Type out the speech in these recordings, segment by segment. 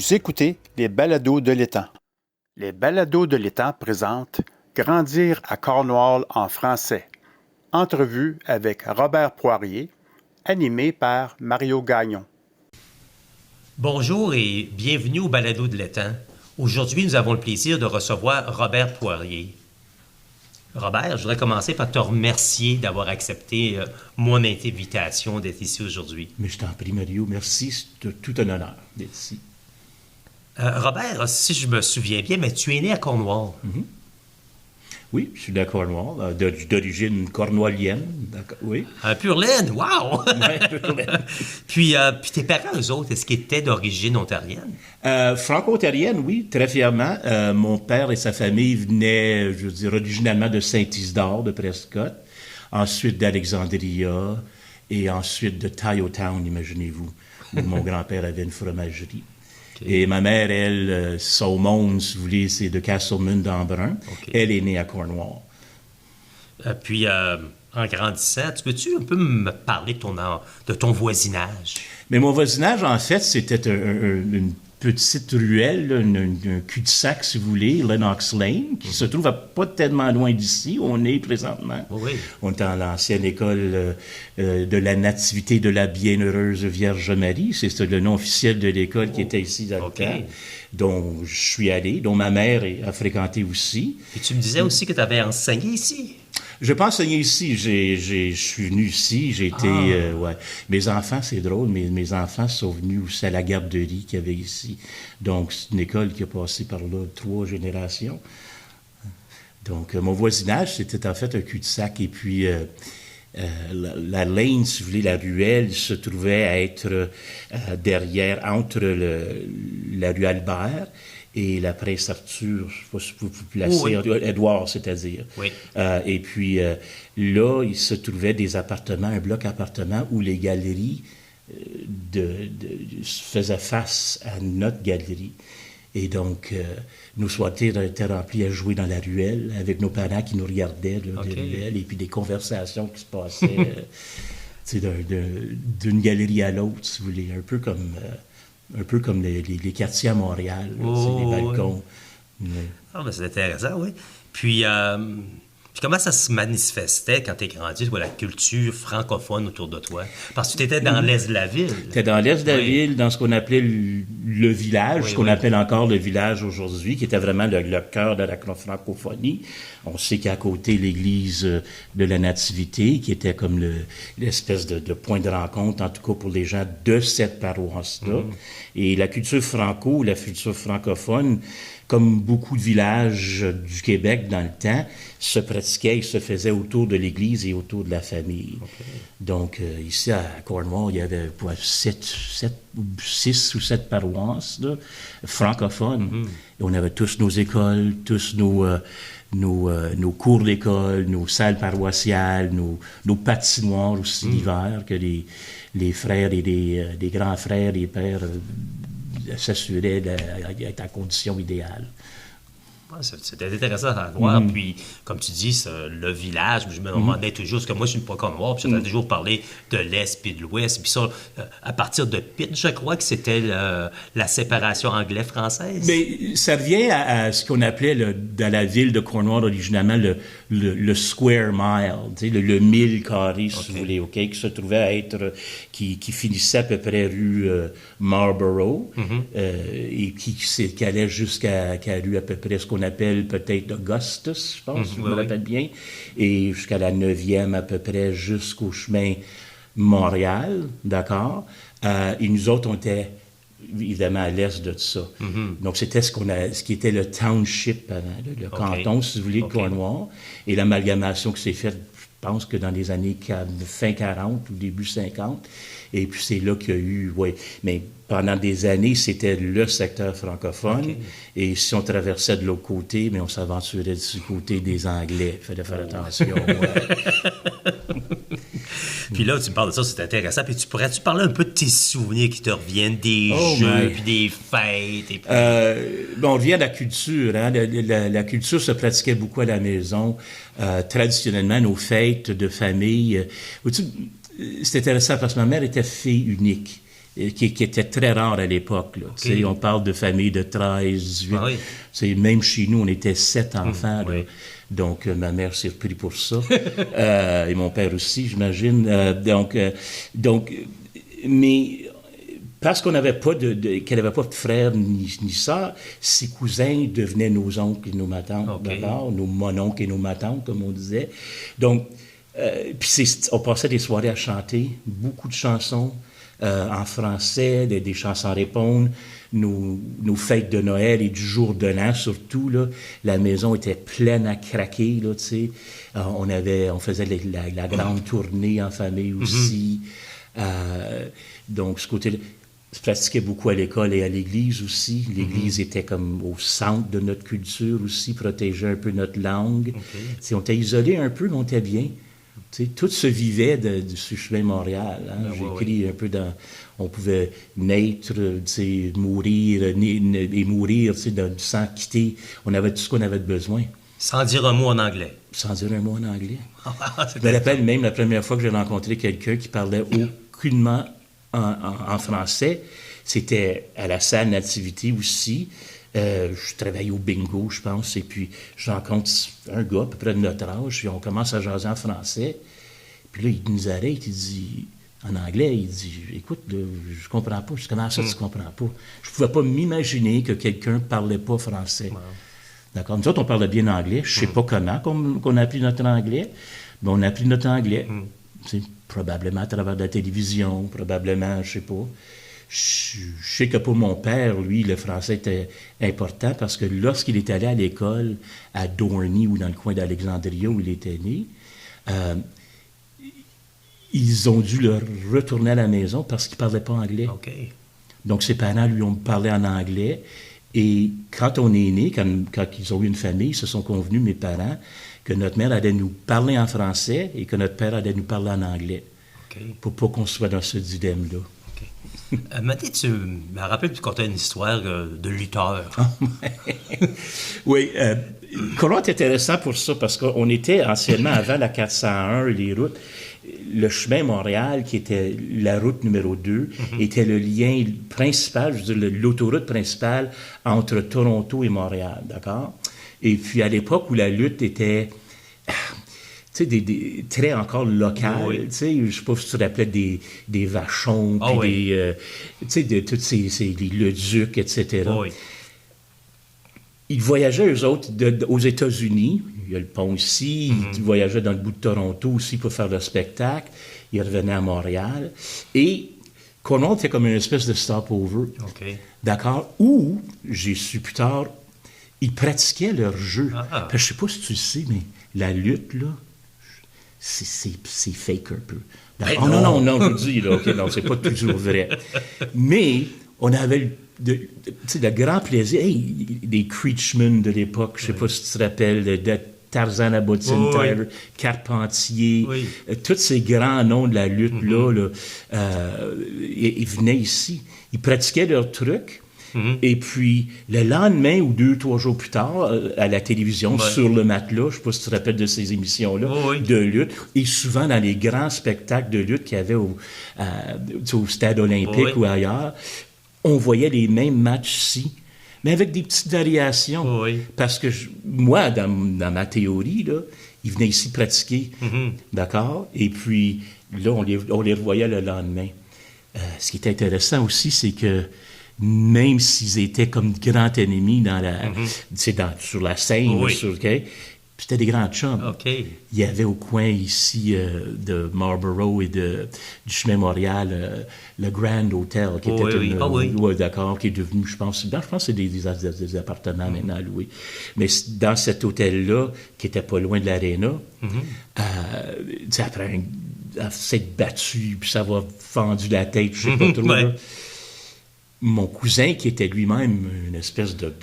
Vous écoutez les balados de l'étang. Les balados de l'étang présentent Grandir à Cornwall en français. Entrevue avec Robert Poirier, animé par Mario Gagnon. Bonjour et bienvenue au balado de l'étang. Aujourd'hui, nous avons le plaisir de recevoir Robert Poirier. Robert, je voudrais commencer par te remercier d'avoir accepté mon invitation d'être ici aujourd'hui. Mais je t'en prie, Mario, merci, c'est tout un honneur d'être ici. Robert, si je me souviens bien, mais tu es né à Cornwall. Mm-hmm. Oui, je suis de Cornwall, d'origine cornwallienne, oui. Pure laine, wow! Oui, pure laine. Puis tes parents, eux autres, est-ce qu'ils étaient d'origine ontarienne? Franco-ontarienne, oui, très fièrement. Mon père et sa famille venaient, je veux dire, originalement de Saint-Isidore, de Prescott, ensuite d'Alexandria, et ensuite de Town, imaginez-vous, où mon grand-père avait une fromagerie. Okay. Et ma mère, elle, son monde, si vous voulez, c'est de Castleman-d'Embrun. Okay. Elle est née à Cornwall. Puis, en grandissant, tu peux-tu un peu me parler de ton voisinage? Mais mon voisinage, en fait, c'était une petite ruelle, un cul-de-sac, si vous voulez, Lennox Lane, qui se trouve à pas tellement loin d'ici, où on est présentement. Oui. On est dans l'ancienne école de la Nativité de la Bienheureuse Vierge Marie. C'est le nom officiel de l'école qui était ici dans le temps, dont je suis allé, dont ma mère a fréquenté aussi. Et tu me disais aussi que tu avais enseigné ici. Je n'ai pas enseigné ici. Je suis venu ici. J'ai été... ouais. Mes enfants, c'est drôle, mes enfants sont venus aussi à la garderie qu'il y avait ici. Donc, c'est une école qui a passé par là 3 générations. Donc, mon voisinage, c'était en fait un cul-de-sac. Et puis, la lane, si vous voulez, la ruelle, se trouvait à être derrière, entre la rue Albert et la Prince Arthur, je ne sais pas si vous placez, oui. Édouard, c'est-à-dire. Oui. Et puis, là, il se trouvait des appartements, un bloc appartement où les galeries faisaient face à notre galerie. Et donc, nos soirées étaient remplies à jouer dans la ruelle, avec nos parents qui nous regardaient là, de ruelle, et puis des conversations qui se passaient d'une galerie à l'autre, si vous voulez, un peu comme les quartiers à Montréal, c'est les balcons. Oui. Ah, ben c'est intéressant, oui. Puis comment ça se manifestait quand tu es grandi, toi, la culture francophone autour de toi? Parce que tu étais dans l'est de la ville. Tu étais dans l'est de la ville, dans ce qu'on appelait le village, ce qu'on appelle encore le village aujourd'hui, qui était vraiment le cœur de la francophonie. On sait qu'à côté, l'église de la Nativité, qui était comme l'espèce de point de rencontre, en tout cas pour les gens de cette paroisse-là. Et la culture la culture francophone, comme beaucoup de villages du Québec dans le temps, se pratiquait et se faisait autour de l'Église et autour de la famille. Okay. Donc, ici à Cornwall, il y avait 6 ou 7 paroisses là, francophones. Mm-hmm. Et on avait tous nos écoles, tous nos cours d'école, nos salles paroissiales, nos patinoires aussi l'hiver, que les frères et les grands frères et pères s'assuraient d'être en condition idéale. C'était intéressant à voir. Puis, comme tu dis, le village, je me demandais toujours, parce que moi, je suis pas comme moi, puis j'entends toujours parler de l'Est puis de l'Ouest. Puis ça, à partir de Pitt, je crois que c'était la séparation anglais-française. Mais ça revient à ce qu'on appelait dans la ville de Cornwall originalement le square mile, tu sais, le mille carré, si vous voulez, qui se trouvait à être, qui finissait à peu près rue Marlborough, et qui allait jusqu'à rue à peu près ce qu'on appelle peut-être Augustus, je pense, je me rappelle bien, et jusqu'à la 9e à peu près jusqu'au chemin Montréal, d'accord? Et nous autres, on était évidemment à l'est de ça. Donc, c'était ce qui était le township avant, le canton, si vous voulez, de Cornwall, et l'amalgamation qui s'est faite, je pense que dans les années fin 40 ou début 50, et puis c'est là qu'il y a eu, mais pendant des années, c'était le secteur francophone, et si on traversait de l'autre côté, mais on s'aventurait du côté des Anglais. Il fallait faire attention. Puis là, tu me parles de ça, c'est intéressant. Puis pourrais-tu parler un peu de tes souvenirs qui te reviennent, des jeux, puis des fêtes? Et puis... on revient à la culture. Hein? La culture se pratiquait beaucoup à la maison. Traditionnellement, nos fêtes de famille... c'est intéressant parce que ma mère était fille unique. qui était très rare à l'époque. Là. Okay. On parle de familles de 13, 18. Ah oui. Même chez nous, on était 7 enfants. Oui. Donc, ma mère s'est repris pour ça. Et mon père aussi, j'imagine. Mais parce qu'on n'avait pas qu'elle n'avait pas de frères ni sœurs, ses cousins devenaient nos oncles et nos matantes, d'abord, nos mononcles et nos matantes, comme on disait. Donc, puis on passait des soirées à chanter, beaucoup de chansons en français, des chansons à répondre, nos fêtes de Noël et du jour de l'an surtout, là, la maison était pleine à craquer, là, tu sais. On faisait la grande tournée en famille aussi. Donc, ce côté-là, je pratiquais beaucoup à l'école et à l'église aussi. L'église était comme au centre de notre culture aussi, protégeait un peu notre langue. Okay. On était isolés un peu, mais on était bien. Tout se vivait sur chemin Montréal. Hein? J'ai écrit un peu dans... On pouvait naître, mourir, et mourir sans quitter. On avait tout ce qu'on avait besoin. Sans dire un mot en anglais. Sans dire un mot en anglais. Je me rappelle même la première fois que j'ai rencontré quelqu'un qui parlait aucunement en français. C'était à la salle Nativité aussi. Je travaille au bingo, je pense, et puis je rencontre un gars à peu près de notre âge, puis on commence à jaser en français. Puis là, il nous arrête, il dit, en anglais, il dit, écoute, là, je comprends pas. Je dis, comment ça, tu comprends pas? Je pouvais pas m'imaginer que quelqu'un parlait pas français. Wow. D'accord? Nous autres, on parlait bien anglais. Je sais pas comment qu'on a appris notre anglais, mais on a appris notre anglais. Probablement à travers la télévision, probablement, je sais pas. Je sais que pour mon père, lui, le français était important parce que lorsqu'il est allé à l'école à Dorney ou dans le coin d'Alexandria où il était né, ils ont dû le retourner à la maison parce qu'il ne parlait pas anglais. Okay. Donc, ses parents lui ont parlé en anglais. Et quand on est né, quand ils ont eu une famille, ils se sont convenus, mes parents, que notre mère allait nous parler en français et que notre père allait nous parler en anglais. Okay. Pour pas qu'on soit dans ce dilemme-là. Mathé, tu me rappelles que tu contais une histoire de lutteur. Oui, Courant est intéressant pour ça, parce qu'on était anciennement, avant la 401, les routes, le chemin Montréal, qui était la route numéro 2, était le lien principal, je veux dire, l'autoroute principale entre Toronto et Montréal, d'accord? Et puis, à l'époque où la lutte était... Tu sais, des traits encore locaux, tu sais, je sais pas si tu te rappelais des vachons, puis tu sais, tous les leducs, etc. Oui. Ils voyageaient, eux autres, aux États-Unis. Il y a le pont ici. Ils voyageaient dans le bout de Toronto aussi pour faire le spectacle. Ils revenaient à Montréal. Et Cornwall était comme une espèce de stopover. Okay. D'accord? Où, j'ai su plus tard, ils pratiquaient leur jeu. Je sais pas si tu le sais, mais la lutte, là, c'est fake un peu. Non, je dis, là, OK, non, c'est pas toujours vrai. Mais on avait le grand plaisir, des Creechman de l'époque, je sais pas si tu te rappelles, de Tarzan à bottine, Tyler, Carpentier, tous ces grands noms de la lutte-là, ils venaient ici. Ils pratiquaient leurs trucs. Et puis, le lendemain ou 2-3 jours plus tard, à la télévision, sur le matelas, je ne sais pas si tu te rappelles de ces émissions-là, de lutte, et souvent dans les grands spectacles de lutte qu'il y avait au Stade olympique ou ailleurs, on voyait les mêmes matchs ici, mais avec des petites variations. Parce que moi, dans ma théorie, là, ils venaient ici pratiquer, d'accord? Et puis, là, on les revoyait le lendemain. Ce qui est intéressant aussi, c'est que même s'ils étaient comme grands ennemis sur la scène, c'était des grands chums. Okay. Il y avait au coin ici de Marlborough et du chemin Montréal le Grand Hotel, qui était d'accord, qui est devenu, je pense que c'est des appartements maintenant à louer. Mais dans cet hôtel-là, qui était pas loin de l'aréna, après s'être battu, puis s'avoir fendu la tête, je sais pas trop, là, mon cousin, qui était lui-même une espèce de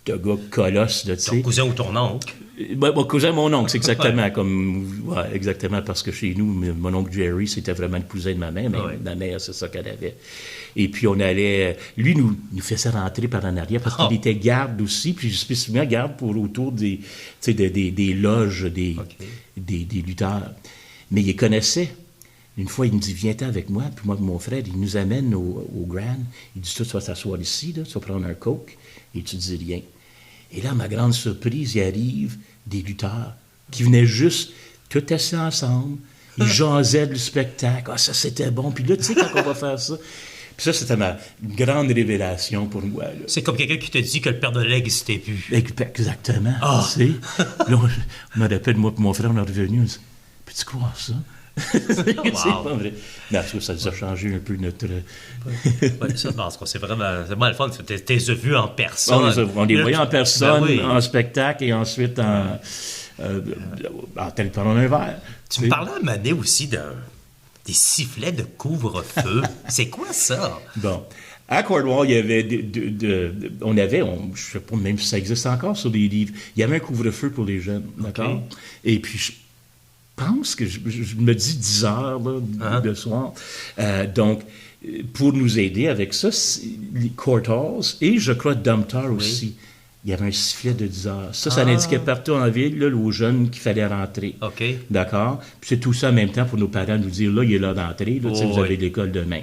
gars colosse. Ton cousin ou ton oncle? Mon cousin, mon oncle, c'est exactement comme... exactement, parce que chez nous, mon oncle Jerry, c'était vraiment le cousin de ma mère, mais ma mère, c'est ça qu'elle avait. Et puis, on allait... Lui, nous faisait rentrer par en arrière, parce qu'il était garde aussi, puis spécifiquement garde pour autour des loges des lutteurs. Mais il les connaissait. Une fois, il me dit, viens-t'en avec moi. Puis moi et mon frère, il nous amène au Grand. Il dit, toi, tu vas t'asseoir ici, là, tu vas prendre un coke et tu dis rien. Et là, ma grande surprise, il arrive des lutteurs qui venaient juste tout assis ensemble. Ils jasaient du spectacle. Ah, ça, c'était bon. Puis là, tu sais, quand on va faire ça... Puis ça, c'était ma grande révélation pour moi. Là. C'est comme quelqu'un qui te dit que le Père Noël n'existait plus. Exactement. Ah. Tu sais. Là, je me rappelle, moi et mon frère, on est revenus. On dit, peux-tu croire ça? C'est pas vrai. Mais en tout cas, ça nous a changé un peu notre... Ouais, ça, en tout cas, c'est vraiment le fun. Tu les as vus en personne. On les voyait en personne, Ben oui. en spectacle et ensuite en pendant un verre. Tu me parlais à un moment donné aussi des sifflets de couvre-feu. C'est quoi ça? Bon. À Cornwall, il y avait je sais pas même si ça existe encore sur les livres, il y avait un couvre-feu pour les jeunes, d'accord? Okay. Et puis, je pense que je me dis 10 heures là, le soir. Donc, pour nous aider avec ça, les Courthouse et je crois Dumptar aussi. Il y avait un sifflet de 10 heures. Ça indiquait partout en ville, là, aux jeunes qu'il fallait rentrer. OK. D'accord? Puis c'est tout ça en même temps pour nos parents nous dire, là, il est là d'entrer, là, vous avez l'école demain.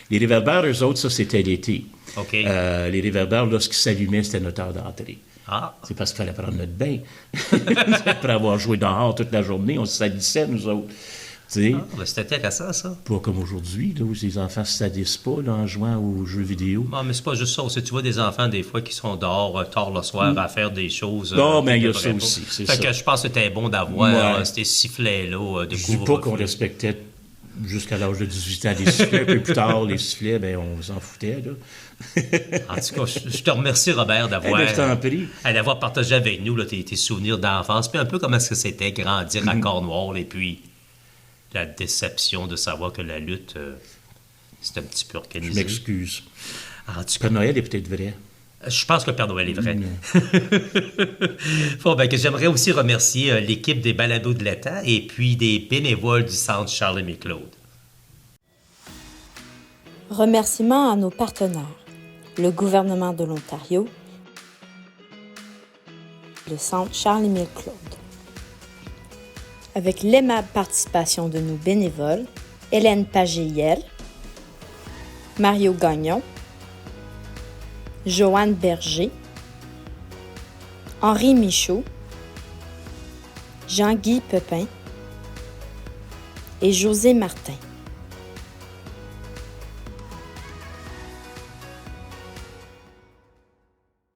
Les réverbères, eux autres, ça, c'était l'été. OK. Les réverbères, lorsqu'ils s'allumaient, c'était notre heure d'entrée. Ah. C'est parce qu'il fallait prendre notre bain. Après avoir joué dehors toute la journée, on se salissait, nous autres. Ben c'est intéressant, ça. Pas comme aujourd'hui, là, où les enfants se salissent pas là, en jouant aux jeux vidéo. Non, mais c'est pas juste ça. Aussi, tu vois des enfants, des fois, qui sont dehors tard le soir à faire des choses. Non, mais il y a qu'ils ça devraient aussi. pas. C'est fait ça. que je pense que c'était bon d'avoir Ouais. ces sifflets-là de Je dis couvre-feu. pas qu'on respectait jusqu'à l'âge de 18 ans les sifflets. Un peu plus tard, les sifflets, ben, on s'en foutait. Là. En tout cas, je te remercie, Robert, d'avoir, Je t'en prie. d'avoir partagé avec nous là, tes souvenirs d'enfance, puis un peu comment est-ce que c'était grandir à Cornwall, et puis la déception de savoir que la lutte, c'est un petit peu organisé. Je m'excuse. En tout cas, Père Noël est peut-être vrai. je pense que le Père Noël est vrai. Bon, ben, que j'aimerais aussi remercier l'équipe des Balados de l'État et puis des bénévoles du Centre Charles-Aimé Claude. Remerciements à nos partenaires, le gouvernement de l'Ontario, le Centre Charles-Émile Claude. Avec l'aimable participation de nos bénévoles, Hélène Pagéiel, Mario Gagnon, Joanne Berger, Henri Michaud, Jean-Guy Pepin et José Martin.